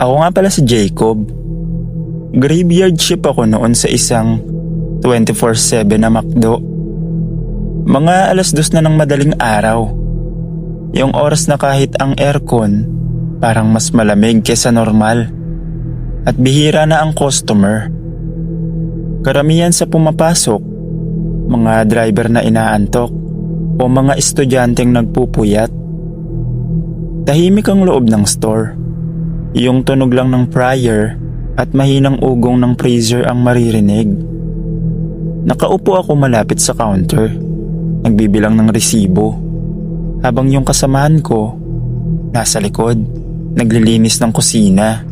Ako nga pala si Jacob. Graveyard shift ako noon sa isang 24/7 na McDo. Mga 2:00 na ng madaling araw. Yung oras na kahit ang aircon parang mas malamig kesa normal. At bihira na ang customer. Karamihan sa pumapasok, mga driver na inaantok o mga estudyanteng nagpupuyat. Tahimik ang loob ng store. Yung tunog lang ng fryer at mahinang ugong ng freezer ang maririnig. Nakaupo ako malapit sa counter, nagbibilang ng resibo, habang yung kasamahan ko nasa likod, naglilinis ng kusina.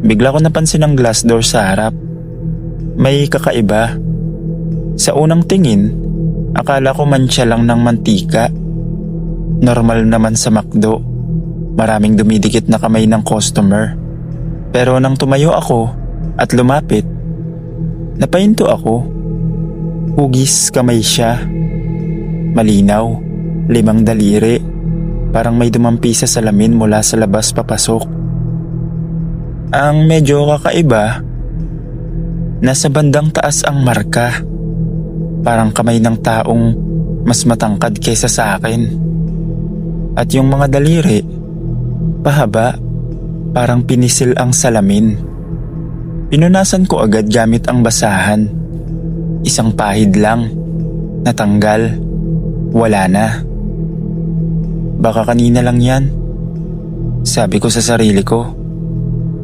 Bigla ko napansin ang glass door sa harap. May kakaiba. Sa unang tingin, akala ko mantsa lang ng mantika. Normal naman sa McDo. Maraming dumidikit na kamay ng customer. Pero nang tumayo ako at lumapit, napahinto ako. Hugis kamay siya. Malinaw, 5 daliri. Parang may dumampi sa salamin mula sa labas papasok. Ang medyo kakaiba, nasa bandang taas ang marka. Parang kamay ng taong mas matangkad kaysa sa akin. At yung mga daliri, pahaba, parang pinisil ang salamin. Pinunasan ko agad gamit ang basahan. Isang pahid lang, natanggal, wala na. Baka kanina lang yan, sabi ko sa sarili ko.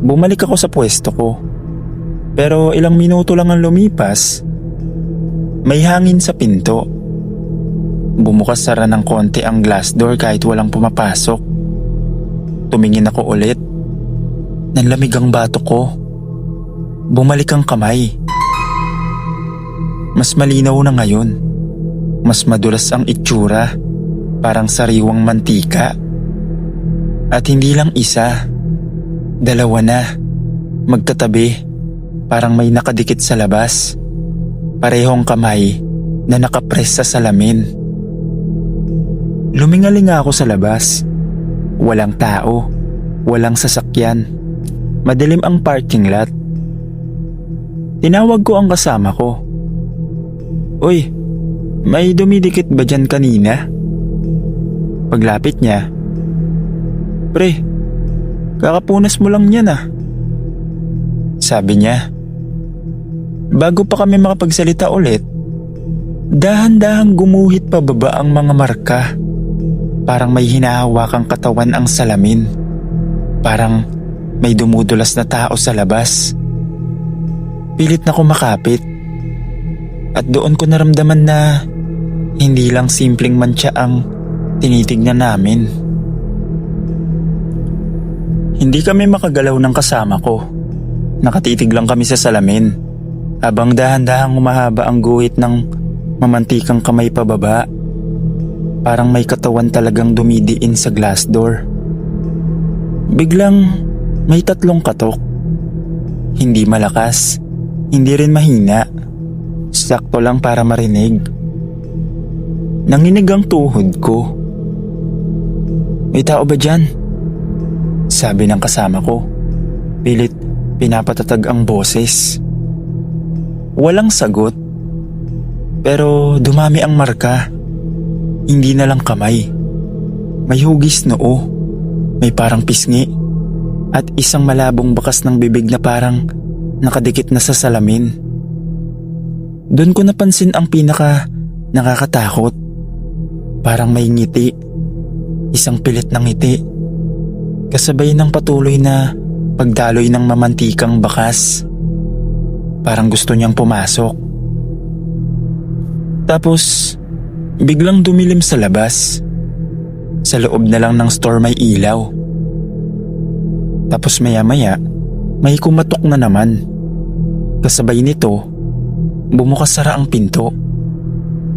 Bumalik ako sa pwesto ko. Pero ilang minuto lang ang lumipas, may hangin sa pinto. Bumukas sara ng konti ang glass door kahit walang pumapasok. Tumingin ako ulit. Nanlamig ang batok ko. Bumalik ang kamay. Mas malinaw na ngayon. Mas madulas ang itsura. Parang sariwang mantika. At hindi lang isa, 2 na. Magkatabi. Parang may nakadikit sa labas. Parehong kamay na nakapress sa salamin. Lumingalinga ako sa labas. Walang tao, walang sasakyan. Madilim ang parking lot. Tinawag ko ang kasama ko. Uy, may dumidikit ba dyan kanina? Paglapit niya, Pre, kakapunas mo lang yan ah. Sabi niya. Bago pa kami makapagsalita ulit, dahan-dahang gumuhit pababa ang mga marka. Parang may hinahawakang katawan ang salamin. Parang may dumudulas na tao sa labas. Pilit na kumakapit. At doon ko naramdaman na hindi lang simpleng mantsa ang tinitignan namin. Hindi kami makagalaw ng kasama ko. Nakatitig lang kami sa salamin habang dahan-dahang humahaba ang guhit ng mamantikang kamay pababa. Parang may katawan talagang dumidiin sa glass door. Biglang may 3 katok. Hindi malakas, hindi rin mahina. Sakto lang para marinig. Nanginig ang tuhod ko. May tao ba dyan? Sabi ng kasama ko. Pilit pinapatatag ang boses. Walang sagot. Pero dumami ang marka. Hindi na lang kamay. May hugis noo. May parang pisngi. At isang malabong bakas ng bibig na parang nakadikit na sa salamin. Doon ko napansin ang pinaka nakakatakot. Parang may ngiti. Isang pilit na ngiti. Kasabay ng patuloy na pagdaloy ng mamantikang bakas. Parang gusto niyang pumasok. Tapos biglang dumilim sa labas. Sa loob na lang ng store may ilaw. Tapos maya-maya, may kumatok na naman. Kasabay nito, bumukas sara ang pinto.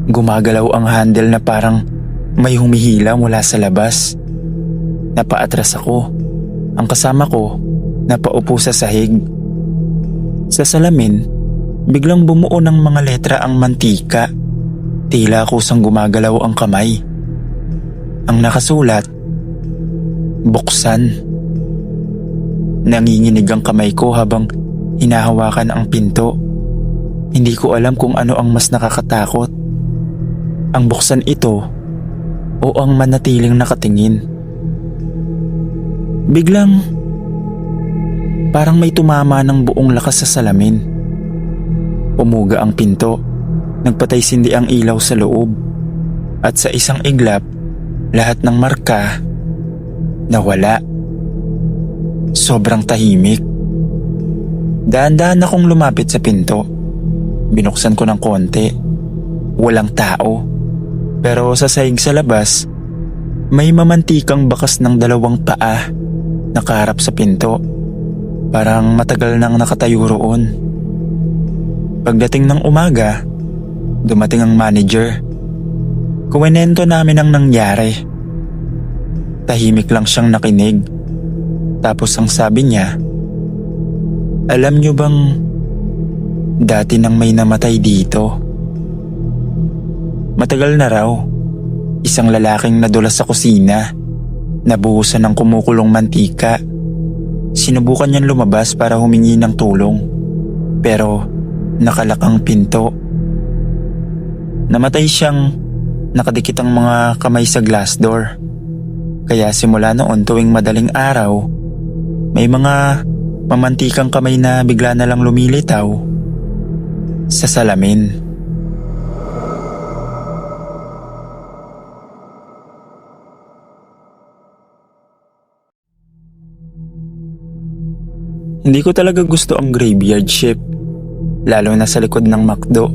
Gumagalaw ang handle na parang may humihila mula sa labas. Napaatras ako. Ang kasama ko, napaupo sa sahig. Sa salamin, biglang bumuo ng mga letra ang mantika. Tila kusang gumagalaw ang kamay. Ang nakasulat, buksan. Nanginginig ang kamay ko habang hinahawakan ang pinto. Hindi ko alam kung ano ang mas nakakatakot. Ang buksan ito o ang manatiling nakatingin. Biglang parang may tumama ng buong lakas sa salamin. Umuga ang pinto, nagpatay-sindi ang ilaw sa loob, at sa isang iglap, lahat ng marka nawala. Sobrang tahimik. Dahan-dahan akong lumapit sa pinto. Binuksan ko ng konti. Walang tao. Pero sa sahig sa labas, may mamantikang bakas ng 2 paa nakaharap sa pinto. Parang matagal nang nakatayo roon. Pagdating ng umaga, dumating ang manager. Kuwento namin ang nangyari. Tahimik lang siyang nakinig. Tapos ang sabi niya, "Alam niyo bang dati nang may namatay dito?" Matagal na raw. Isang lalaking nadulas sa kusina, nabuhusan ng kumukulong mantika. Sinubukan niyang lumabas para humingi ng tulong, pero nakalakang pinto. Namatay siyang nakadikit ang mga kamay sa glass door. Kaya simula noon tuwing madaling araw, may mga mamantikang kamay na bigla na lang lumilitaw sa salamin. Hindi ko talaga gusto ang graveyard shift, lalo na sa likod ng McDo.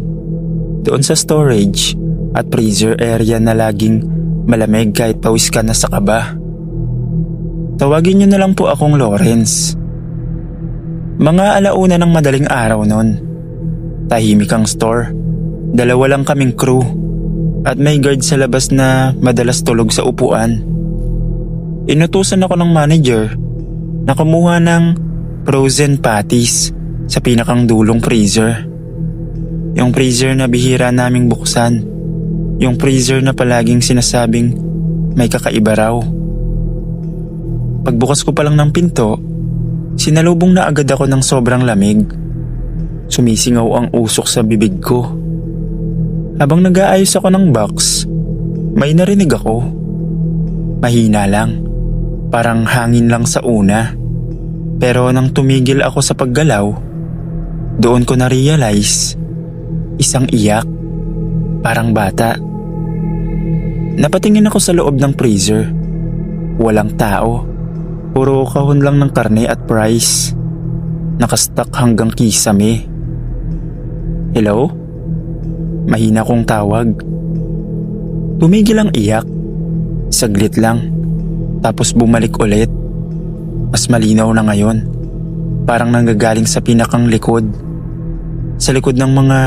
Doon sa storage at freezer area na laging malamig kahit pawis ka na sa kaba. Tawagin niyo na lang po akong Lawrence. Mga 1:00 ng madaling araw noon. Tahimik ang store. 2 lang kaming crew at may guard sa labas na madalas tulog sa upuan. Inutusan ako ng manager na kumuha ng frozen patties sa pinakang dulong freezer. Yung freezer na bihira naming buksan. Yung freezer na palaging sinasabing may kakaiba raw. Pagbukas ko pa lang ng pinto, sinalubong na agad ako ng sobrang lamig. Sumisingaw ang usok sa bibig ko. Habang nag-aayos ako ng box, may narinig ako. Mahina lang, parang hangin lang sa una. Pero nang tumigil ako sa paggalaw, doon ko na-realize, isang iyak, parang bata. Napatingin ako sa loob ng freezer. Walang tao. Puro kahon lang ng karne at fries. Nakastock hanggang kisame. "Hello?" Mahina kong tawag. Tumigil ang iyak. Saglit lang. Tapos bumalik ulit. Mas malinaw na ngayon. Parang nanggagaling sa pinakang likod. Sa likod ng mga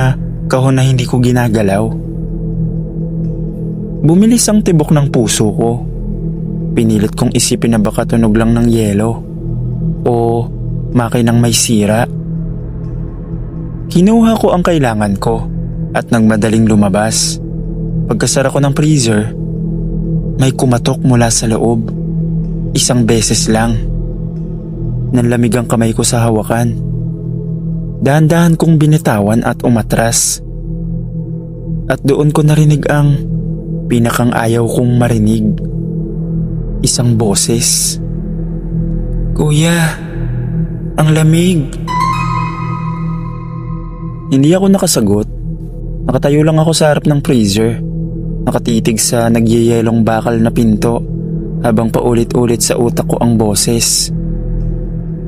kahon na hindi ko ginagalaw. Bumilis ang tibok ng puso ko. Pinilit kong isipin na baka tunog lang ng yelo o makinang may sira. Kinuha ko ang kailangan ko at nagmadaling lumabas. Pagkasara ko ng freezer, may kumatok mula sa loob. 1 beses lang. Nanlamig ang kamay ko sa hawakan. Dahan-dahan kong binitawan at umatras. At doon ko narinig ang pinakang ayaw kong marinig. Isang boses. "Kuya, ang lamig." Hindi ako nakasagot. Nakatayo lang ako sa harap ng freezer, nakatitig sa nagyayelong bakal na pinto habang paulit-ulit sa utak ko ang boses.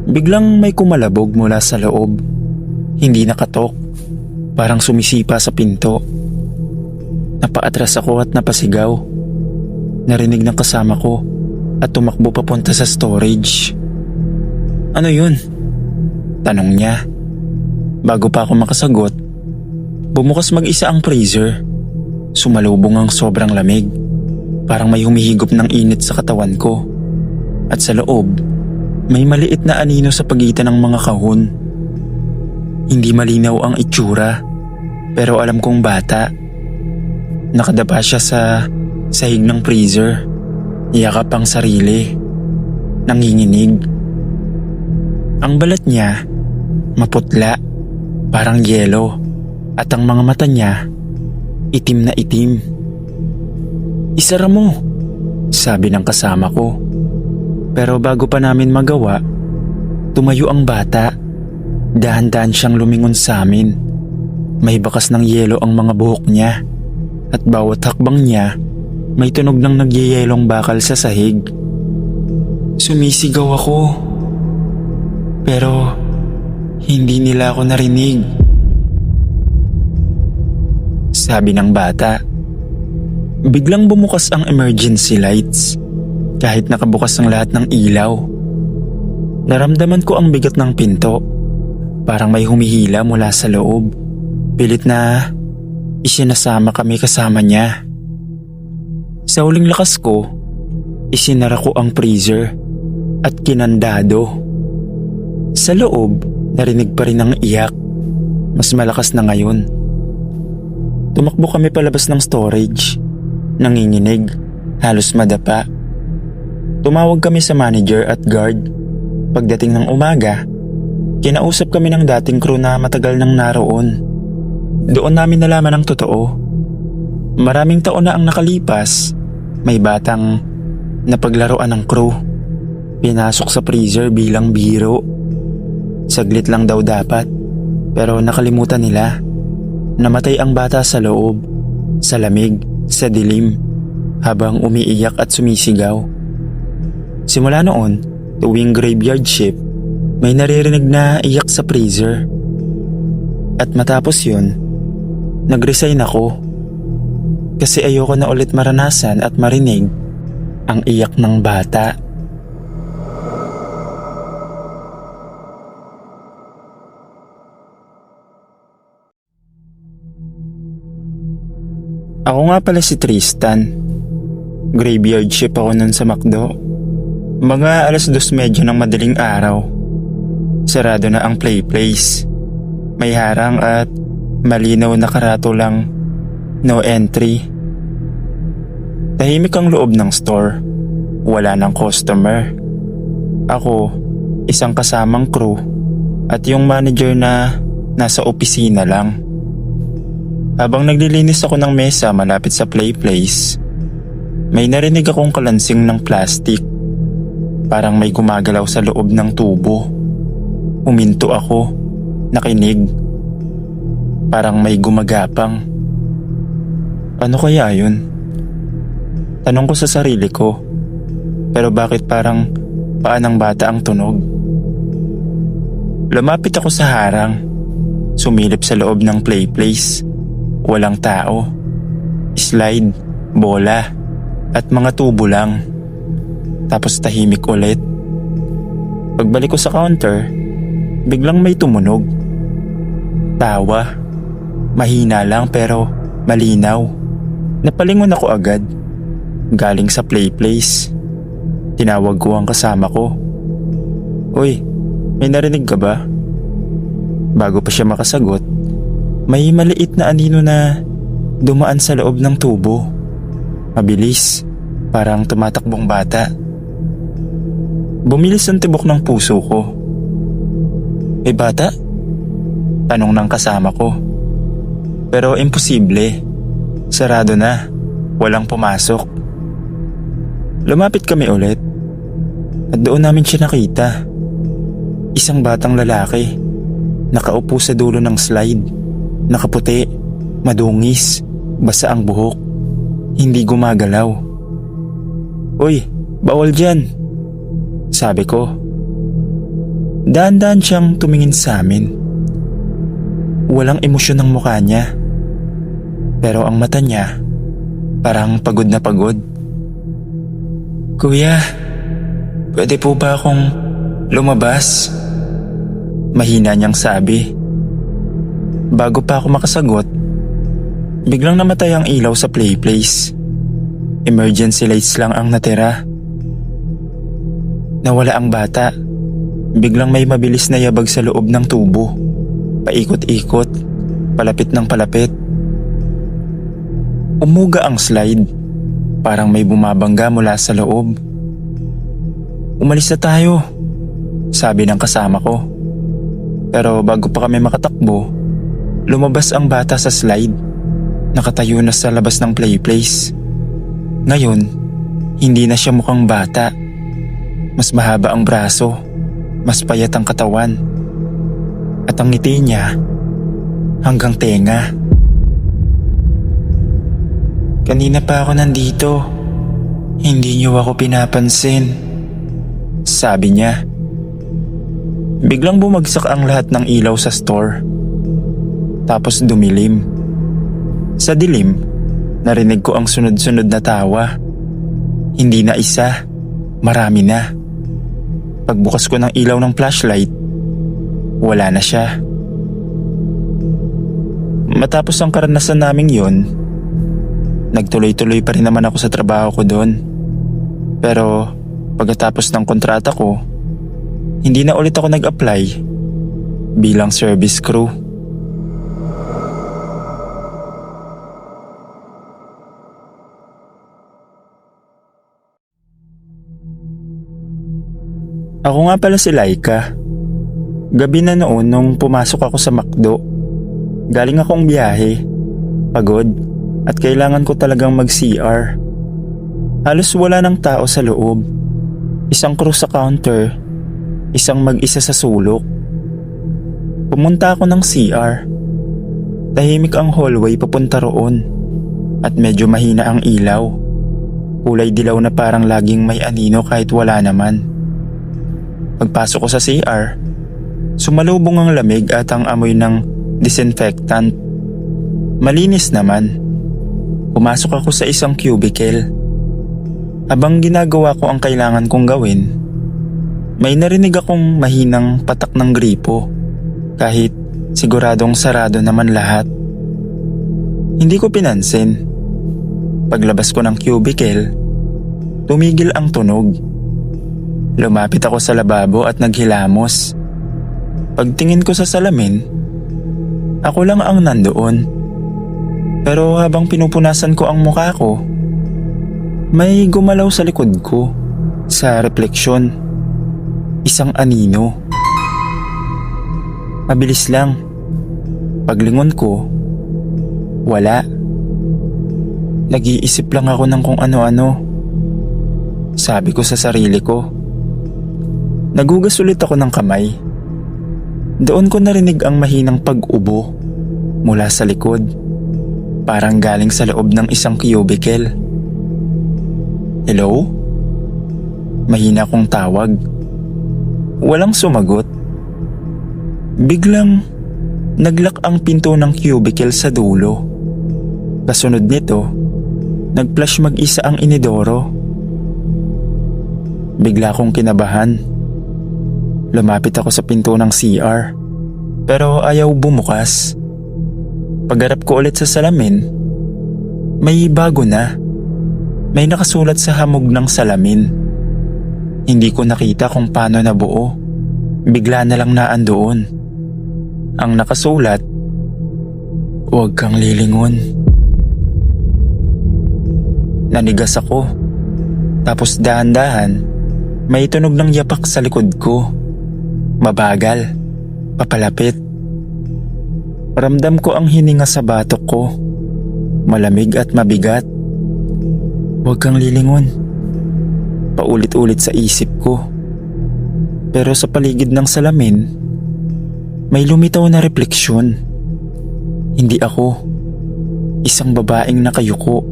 Biglang may kumalabog mula sa loob. Hindi nakatok, parang sumisipa sa pinto. Napaatras ako at napasigaw. Narinig ng kasama ko at tumakbo papunta sa storage. "Ano yun?" tanong niya. Bago pa ako makasagot, bumukas mag-isa ang freezer. Sumalubong ang sobrang lamig. Parang may humihigop ng init sa katawan ko. At sa loob, may maliit na anino sa pagitan ng mga kahon. Hindi malinaw ang itsura, pero alam kong bata. Nakadapa siya sa sahig ng freezer. Yakap ang sarili. Nanginginig. Ang balat niya, maputla, parang yelo, at ang mga mata niya, itim na itim. "Isara mo," sabi ng kasama ko. Pero bago pa namin magawa, tumayo ang bata. Dahan-dahan siyang lumingon sa amin. May bakas ng yelo ang mga buhok niya, at bawat hakbang niya, may tunog ng nagyayelong bakal sa sahig. Sumisigaw ako. Pero hindi nila ako narinig. Sabi ng bata. Biglang bumukas ang emergency lights kahit nakabukas ang lahat ng ilaw. Naramdaman ko ang bigat ng pinto. Parang may humihila mula sa loob. Pilit na isinasama kami kasama niya. Sa huling lakas ko, isinara ko ang freezer at kinandado. Sa loob, narinig pa rin ang iyak. Mas malakas na ngayon. Tumakbo kami palabas ng storage. Nanginginig, halos madapa. Tumawag kami sa manager at guard. Pagdating ng umaga, kinausap kami ng dating crew na matagal nang naroon. Doon namin nalaman ang totoo. Maraming taon na ang nakalipas, may batang napaglaruan ng crew. Pinasok sa freezer bilang biro. Saglit lang daw dapat, pero nakalimutan nila. Namatay ang bata sa loob, sa lamig, sa dilim, habang umiiyak at sumisigaw. Simula noon, tuwing graveyard shift, may naririnig na iyak sa freezer. At matapos yun, nag-resign ako. Kasi ayoko na ulit maranasan at marinig ang iyak ng bata. Ako nga pala si Tristan. Graveyard shift ako nun sa McDo. Mga 2:30 ng madaling araw. Sarado na ang play place. May harang at malinaw na karatulang no entry. Tahimik ang loob ng store. Wala ng customer. Ako, isang kasamang crew, at yung manager na nasa opisina lang. Habang naglilinis ako ng mesa malapit sa play place, may narinig akong kalansing ng plastic. Parang may gumagalaw sa loob ng tubo. Huminto ako, nakinig. Parang may gumagapang. Ano kaya yun? Tanong ko sa sarili ko. Pero bakit parang paa ng bata ang tunog? Lumapit ako sa harang. Sumilip sa loob ng play place. Walang tao. Slide, bola, at mga tubo lang. Tapos tahimik ulit. Pagbalik ko sa counter, biglang may tumunog. Tawa. Mahina lang pero malinaw. Napalingon ako agad. Galing sa play place. Tinawag ko ang kasama ko. "Uy, may narinig ka ba?" Bago pa siya makasagot, may maliit na anino na dumaan sa loob ng tubo. Mabilis, parang tumatakbong bata. Bumilis ang tibok ng puso ko. "May bata?" Tanong ng kasama ko. Pero imposible. Sarado na. Walang pumasok. Lumapit kami ulit. At doon namin siya nakita. Isang batang lalaki. Nakaupo sa dulo ng slide. Nakaputi, madungis, basa ang buhok. Hindi gumagalaw. "Uy, bawal dyan," sabi ko. Dahan-dahan siyang tumingin sa amin. Walang emosyon ang mukha niya. Pero ang mata niya, parang pagod na pagod. "Kuya, pwede po ba akong lumabas?" Mahina niyang sabi. Bago pa ako makasagot, biglang namatay ang ilaw sa play place. Emergency lights lang ang natira. Nawala ang bata. Biglang may mabilis na yabag sa loob ng tubo. Paikot-ikot, palapit ng palapit. Umuga ang slide. Parang may bumabangga mula sa loob. "Umalis na tayo," sabi ng kasama ko. Pero bago pa kami makatakbo, lumabas ang bata sa slide. Nakatayo na sa labas ng play place. Ngayon, hindi na siya mukhang bata. Mas mahaba ang braso, mas payat ang katawan. At ang ngiti niya, hanggang tenga. Kanina pa ako nandito. Hindi niyo ako pinapansin, sabi niya. Biglang bumagsak ang lahat ng ilaw sa store. Tapos dumilim. Sa dilim, narinig ko ang sunod-sunod na tawa. Hindi na isa, marami na. Pagbukas ko ng ilaw ng flashlight, wala na siya. Matapos ang karanasan naming yon, nagtuloy-tuloy pa rin naman ako sa trabaho ko doon. Pero pagkatapos ng kontrata ko, hindi na ulit ako nag-apply bilang service crew. Ako nga pala si Laika. Gabi na noon nung pumasok ako sa McDo. Galing akong biyahe, pagod, at kailangan ko talagang mag-CR. Halos wala ng tao sa loob. Isang crew sa counter, isang mag-isa sa sulok. Pumunta ako ng CR. Tahimik ang hallway papunta roon at medyo mahina ang ilaw. Kulay dilaw na parang laging may anino kahit wala naman. Pagpasok ko sa CR, sumalubong ang lamig at ang amoy ng disinfectant. Malinis naman. Pumasok ako sa isang cubicle. Habang ginagawa ko ang kailangan kong gawin, may narinig akong mahinang patak ng gripo kahit siguradong sarado naman lahat. Hindi ko pinansin. Paglabas ko ng cubicle, tumigil ang tunog. Lumapit ako sa lababo at naghilamos. Pagtingin ko sa salamin, ako lang ang nandoon. Pero habang pinupunasan ko ang mukha ko, may gumalaw sa likod ko, sa refleksyon. Isang anino. Mabilis lang. Paglingon ko, wala. Nag-iisip lang ako ng kung ano-ano. Sabi ko sa sarili ko. Nagugas ulit ako ng kamay. Doon ko narinig ang mahinang pag-ubo mula sa likod. Parang galing sa loob ng isang cubicle. Hello? Mahina kong tawag. Walang sumagot. Biglang naglock ang pinto ng cubicle sa dulo. Kasunod nito, nag-flash mag-isa ang inidoro. Bigla akong kinabahan. Lumapit ako sa pinto ng CR, pero ayaw bumukas. Pagharap ko ulit sa salamin, may bago na. May nakasulat sa hamog ng salamin. Hindi ko nakita kung paano nabuo. Bigla na lang naandoon. Ang nakasulat, "Huwag kang lilingon." Nanigas ako. Tapos dahan-dahan, may tunog ng yapak sa likod ko. Mabagal, papalapit. Ramdam ko ang hininga sa batok ko. Malamig at mabigat. "Huwag kang lilingon." Paulit-ulit sa isip ko. Pero sa paligid ng salamin, may lumitaw na refleksyon. Hindi ako. Isang babaeng nakayuko.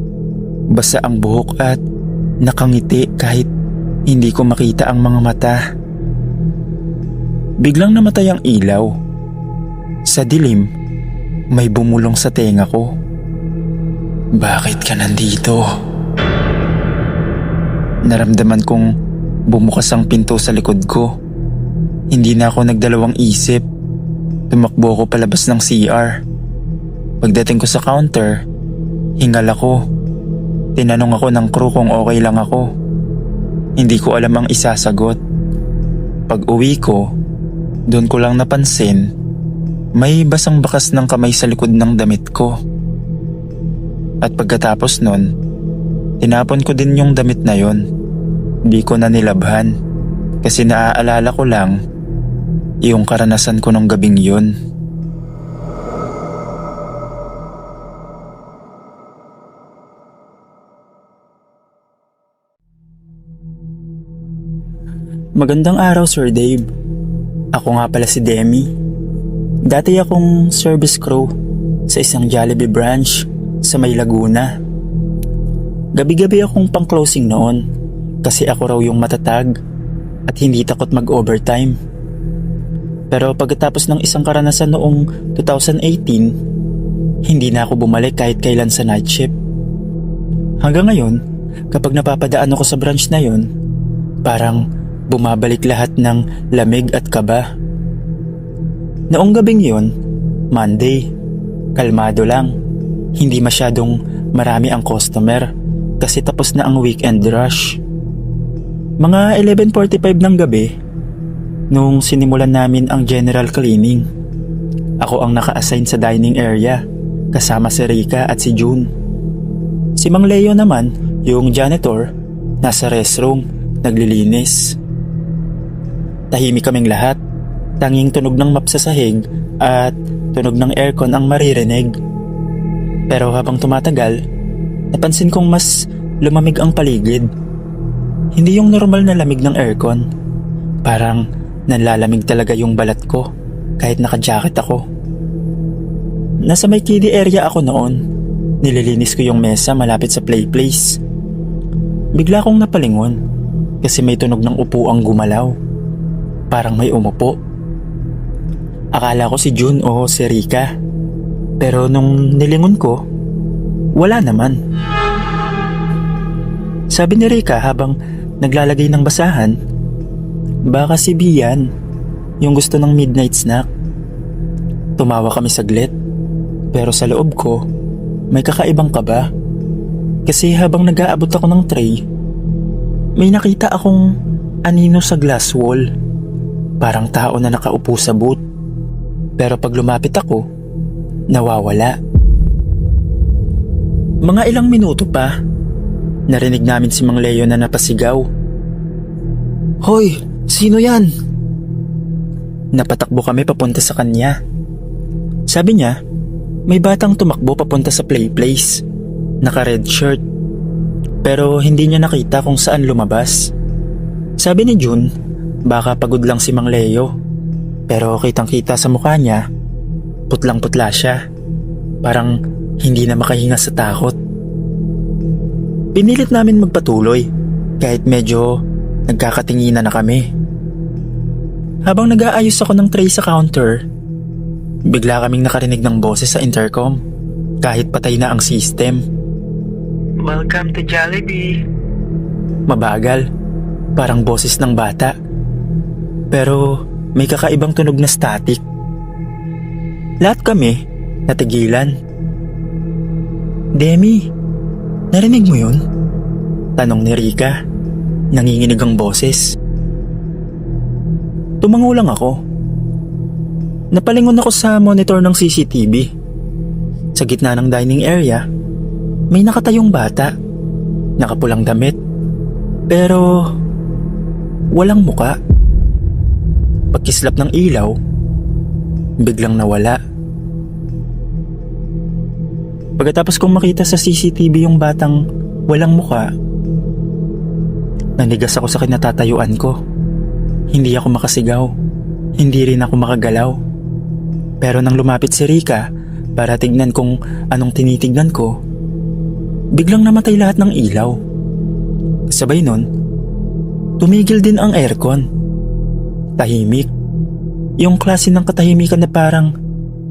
Basa ang buhok at nakangiti kahit hindi ko makita ang mga mata. Biglang namatay ang ilaw. Sa dilim, may bumulong sa tenga ko. "Bakit ka nandito?" Naramdaman kong bumukas ang pinto sa likod ko. Hindi na ako nagdalawang isip. Tumakbo ako palabas ng CR. Pagdating ko sa counter, hingal ako. Tinanong ako ng crew kung okay lang ako. Hindi ko alam ang isasagot. Pag uwi ko, doon ko lang napansin, may basang bakas ng kamay sa likod ng damit ko. At pagkatapos nun, tinapon ko din yung damit na yon. Di ko na nilabhan kasi naaalala ko lang yung karanasan ko nung gabing yun. Magandang araw, Sir Dave. Ako nga pala si Demi. Dati akong service crew sa isang Jollibee branch sa May Laguna. Gabi-gabi akong pang-closing noon kasi ako raw yung matatag at hindi takot mag-overtime. Pero pagkatapos ng isang karanasan noong 2018, hindi na ako bumalik kahit kailan sa night shift. Hanggang ngayon, kapag napapadaan ako sa branch na yon, parang bumabalik lahat ng lamig at kaba. Noong gabing yon, Monday, kalmado lang. Hindi masyadong marami ang customer kasi tapos na ang weekend rush. Mga 11:45 ng gabi, nung sinimulan namin ang general cleaning. Ako ang naka-assign sa dining area kasama si Rika at si June. Si Mang Leo naman, yung janitor, nasa restroom, naglilinis. Tahimik kaming lahat, tanging tunog ng map sa sahig at tunog ng aircon ang maririnig. Pero habang tumatagal, napansin kong mas lumamig ang paligid. Hindi yung normal na lamig ng aircon. Parang nanlalamig talaga yung balat ko kahit naka-jacket ako. Nasa may kiddie area ako noon. Nililinis ko yung mesa malapit sa play place. Bigla akong napalingon kasi may tunog ng upuang gumalaw. Parang may umupo. Akala ko si June o si Rika. Pero nung nilingon ko, wala naman. Sabi ni Rika habang naglalagay ng basahan, baka si Bian, yung gusto ng midnight snack. Tumawa kami saglit, pero sa loob ko, may kakaibang kaba. Kasi habang nag-aabot ako ng tray, may nakita akong anino sa glass wall. Parang tao na nakaupo sa booth. Pero pag lumapit ako, nawawala. Mga ilang minuto pa, narinig namin si Mang Leo na napasigaw. "Hoy, sino yan?" Napatakbo kami papunta sa kanya. Sabi niya, may batang tumakbo papunta sa play place. Naka-red shirt. Pero hindi niya nakita kung saan lumabas. Sabi ni June, baka pagod lang si Mang Leo. Pero kitang-kita sa mukha niya, putlang-putla siya. Parang hindi na makahinga sa takot. Pinilit namin magpatuloy kahit medyo nagkakatinginan na kami. Habang nag-aayos ako ng tray sa counter, bigla kaming nakarinig ng boses sa intercom kahit patay na ang system. "Welcome to Jollibee." Mabagal, parang boses ng bata. Pero may kakaibang tunog na static. Lahat kami natigilan. "Demi, narinig mo yun?" Tanong ni Rika. Nanginginig ang boses. Tumango lang ako. Napalingon ako sa monitor ng CCTV. Sa gitna ng dining area, may nakatayong bata. Nakapulang damit. Pero walang muka. Pagkislap ng ilaw, biglang nawala. Pagkatapos kong makita sa CCTV yung batang walang muka, nanigas ako sa kinatatayuan ko. Hindi ako makasigaw. Hindi rin ako makagalaw. Pero nang lumapit si Rika para tignan kung anong tinitignan ko, biglang namatay lahat ng ilaw. Sabay nun, tumigil din ang aircon. Tahimik. Yung klase ng katahimikan na parang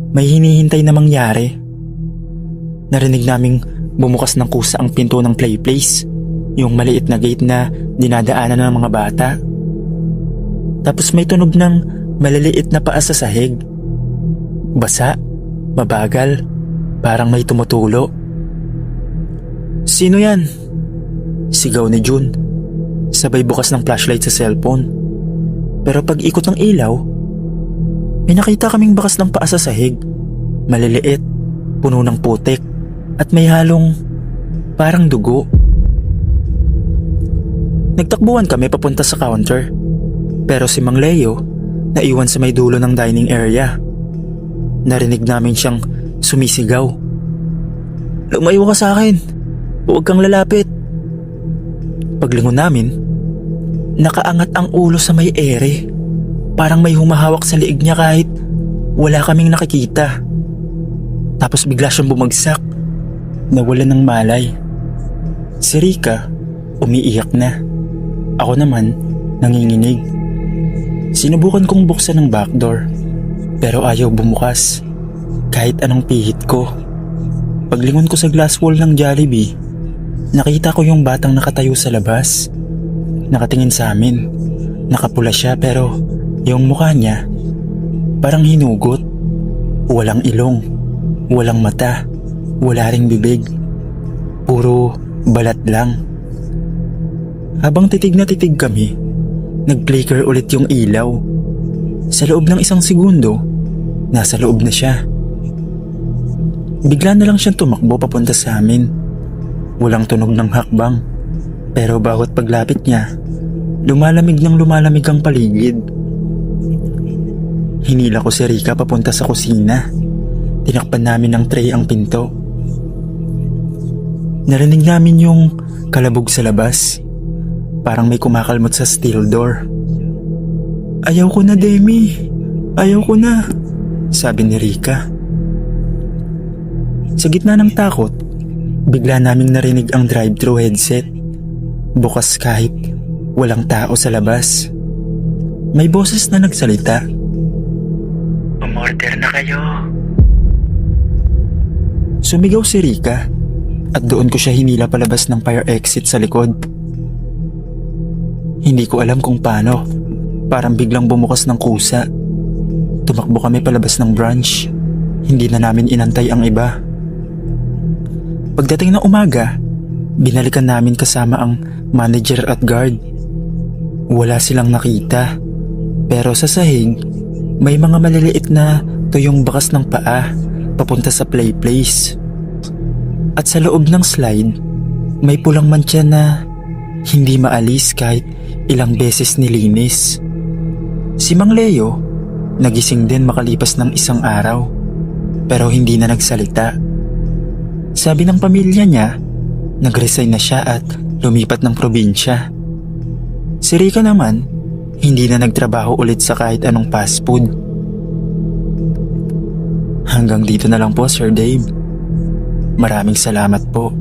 may hinihintay na mangyari. Narinig naming bumukas ng kusa ang pinto ng play place. Yung maliit na gate na dinadaanan ng mga bata. Tapos may tunog ng maliliit na paa sa sahig. Basa, mabagal, parang may tumutulo. "Sino yan?" Sigaw ni June. Sabay bukas ng flashlight sa cellphone. Pero pag ikot ng ilaw, may nakita kaming bakas ng paa sa sahig. Maliliit, puno ng putik, at may halong parang dugo. Nagtakbuhan kami papunta sa counter. Pero si Mang Leo, naiwan sa may dulo ng dining area. Narinig namin siyang sumisigaw. "Lumayo ka sa akin! Huwag kang lalapit!" Paglingon namin, nakaangat ang ulo sa may ere. Parang may humahawak sa liig niya kahit wala kaming nakikita. Tapos bigla siyang bumagsak. Nawalan ng malay. Si Rika, umiiyak na. Ako naman, nanginginig. Sinubukan kong buksan ang backdoor, pero ayaw bumukas. Kahit anong pihit ko. Paglingon ko sa glass wall ng Jollibee, nakita ko yung batang nakatayo sa labas. Nakatingin sa amin. Nakapula siya pero yung mukha niya parang hinugot. Walang ilong, walang mata, wala ring bibig. Puro balat lang. Habang titig na titig kami, nag-flicker ulit yung ilaw. Sa loob ng 1 segundo, nasa loob na siya. Bigla na lang siyang tumakbo papunta sa amin. Walang tunog ng hakbang, pero bawat paglapit niya, lumalamig ang paligid. Hinila ko si Rika papunta sa kusina. Tinakpan namin ng tray ang pinto. Narinig namin yung kalabog sa labas. Parang may kumakalmot sa steel door. "Ayaw ko na, Demi. Ayaw ko na," sabi ni Rika. Sa gitna ng takot, bigla naming narinig ang drive-thru headset. Bukas kahit walang tao sa labas. May boses na nagsalita. "Umorder na kayo." Sumigaw si Rika at doon ko siya hinila palabas ng fire exit sa likod. Hindi ko alam kung paano. Parang biglang bumukas ng kusa. Tumakbo kami palabas ng branch. Hindi na namin inantay ang iba. Pagdating ng umaga, binalikan namin kasama ang manager at guard. Wala silang nakita. Pero sa sahig, may mga maliliit na tuyong bakas ng paa papunta sa play place. At sa loob ng slide, may pulang mantsa na hindi maalis kahit ilang beses nilinis. Si Mang Leo, nagising din makalipas ng 1 araw, pero hindi na nagsalita. Sabi ng pamilya niya, nag-resign na siya at lumipat ng probinsya. Si Rika naman, hindi na nagtrabaho ulit sa kahit anong fast food. Hanggang dito na lang po, Sir Dave. Maraming salamat po.